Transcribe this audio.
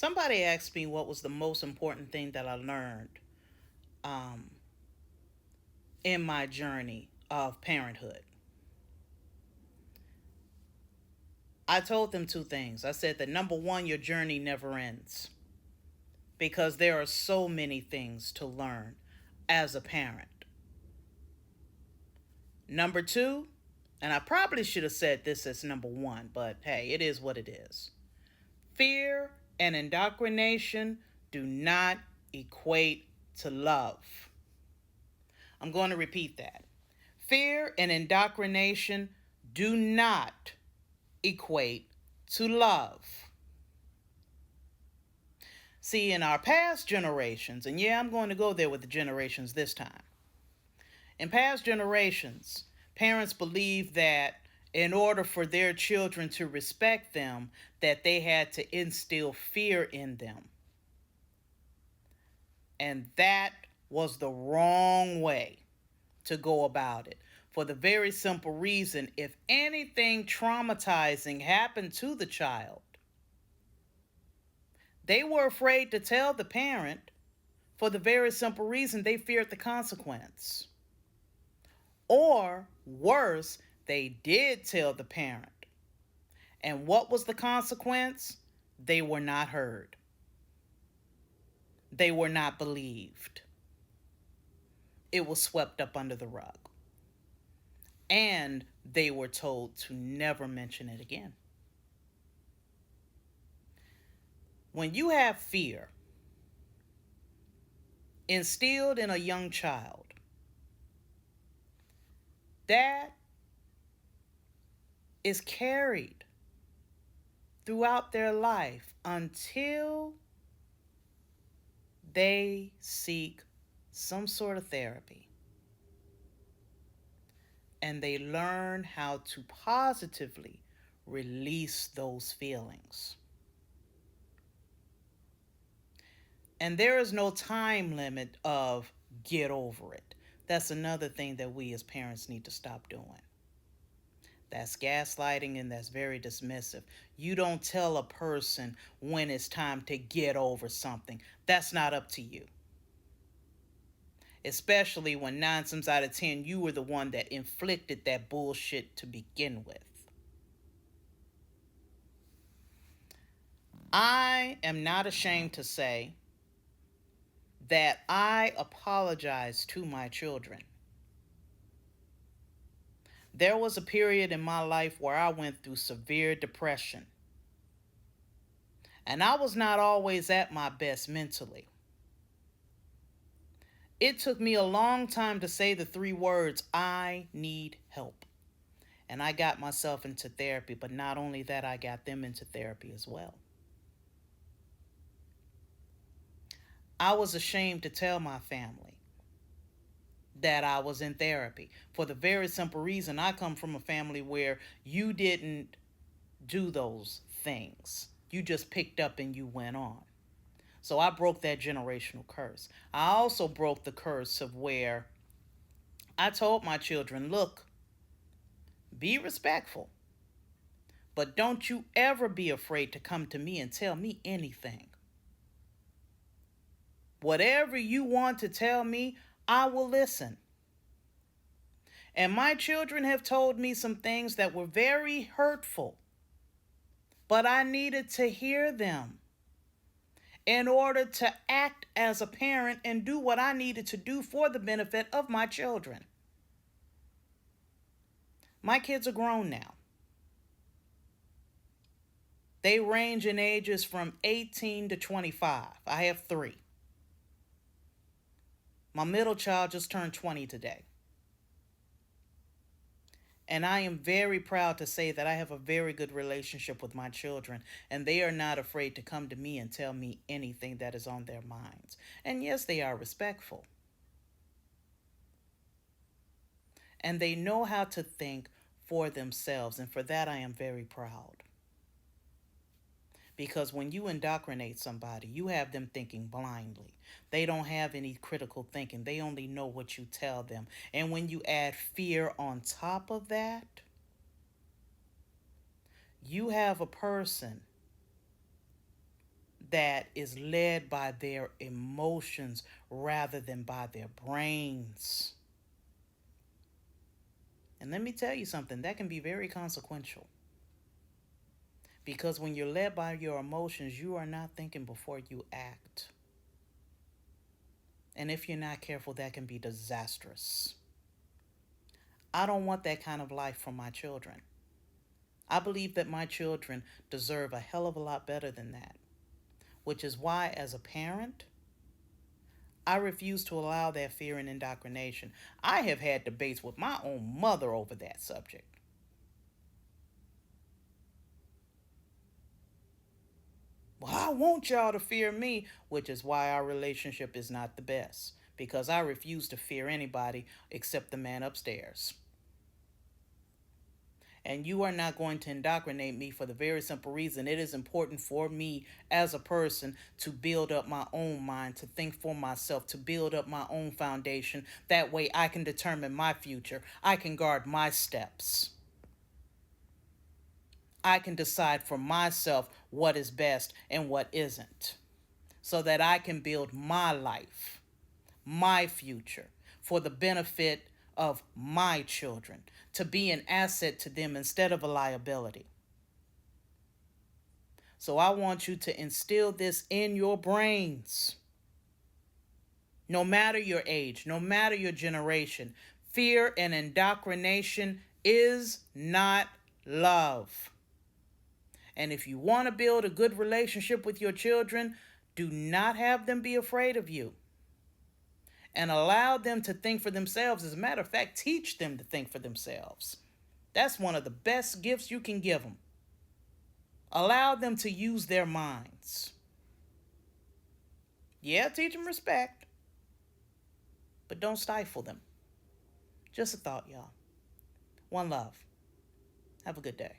Somebody asked me what was the most important thing that I learned um, in my journey of parenthood. I told them two things. I said that number one, your journey never ends because there are so many things to learn as a parent. Number two, and I probably should have said this as number one, but hey, it is what it is. Fear and indoctrination do not equate to love. I'm going to repeat that. Fear and indoctrination do not equate to love. See, in our past generations, and yeah, I'm going to go there with the generations this time. In past generations, parents believed that in order for their children to respect them, that they had to instill fear in them. And that was the wrong way to go about it. For the very simple reason, if anything traumatizing happened to the child, they were afraid to tell the parent for the very simple reason they feared the consequence. Or worse, they did tell the parent. And what was the consequence? They were not heard. They were not believed. It was swept up under the rug. And they were told to never mention it again. When you have fear instilled in a young child, that is carried throughout their life until they seek some sort of therapy and they learn how to positively release those feelings. And there is no time limit of get over it. That's another thing that we as parents need to stop doing. That's gaslighting and that's very dismissive. You don't tell a person when it's time to get over something. That's not up to you. Especially when 9 times out of 10 you were the one that inflicted that bullshit to begin with. I am not ashamed to say that I apologize to my children. There was a period in my life where I went through severe depression. And I was not always at my best mentally. It took me a long time to say the 3 words, I need help. And I got myself into therapy, but not only that, I got them into therapy as well. I was ashamed to tell my family that I was in therapy for the very simple reason I come from a family where you didn't do those things. You just picked up and you went on. So I broke that generational curse. I also broke the curse of where I told my children, look, be respectful, but don't you ever be afraid to come to me and tell me anything. Whatever you want to tell me, I will listen. And my children have told me some things that were very hurtful, but I needed to hear them in order to act as a parent and do what I needed to do for the benefit of my children. My kids are grown now. They range in ages from 18 to 25. I have 3. My middle child just turned 20 today. And I am very proud to say that I have a very good relationship with my children, and they are not afraid to come to me and tell me anything that is on their minds. And yes, they are respectful. And they know how to think for themselves, and for that I am very proud. Because when you indoctrinate somebody, you have them thinking blindly. They don't have any critical thinking. They only know what you tell them. And when you add fear on top of that, you have a person that is led by their emotions rather than by their brains. And let me tell you something, that can be very consequential. Because when you're led by your emotions, you are not thinking before you act. And if you're not careful, that can be disastrous. I don't want that kind of life for my children. I believe that my children deserve a hell of a lot better than that, which is why, as a parent, I refuse to allow that fear and indoctrination. I have had debates with my own mother over that subject. Well, I want y'all to fear me, which is why our relationship is not the best, because I refuse to fear anybody except the man upstairs. And you are not going to indoctrinate me for the very simple reason it is important for me as a person to build up my own mind, to think for myself, to build up my own foundation. That way I can determine my future. I can guard my steps. I can decide for myself what is best and what isn't, so that I can build my life, my future, for the benefit of my children, to be an asset to them instead of a liability. So I want you to instill this in your brains. No matter your age, no matter your generation, fear and indoctrination is not love. And if you want to build a good relationship with your children, do not have them be afraid of you. And allow them to think for themselves. As a matter of fact, teach them to think for themselves. That's one of the best gifts you can give them. Allow them to use their minds. Yeah, teach them respect, but don't stifle them. Just a thought, y'all. One love. Have a good day.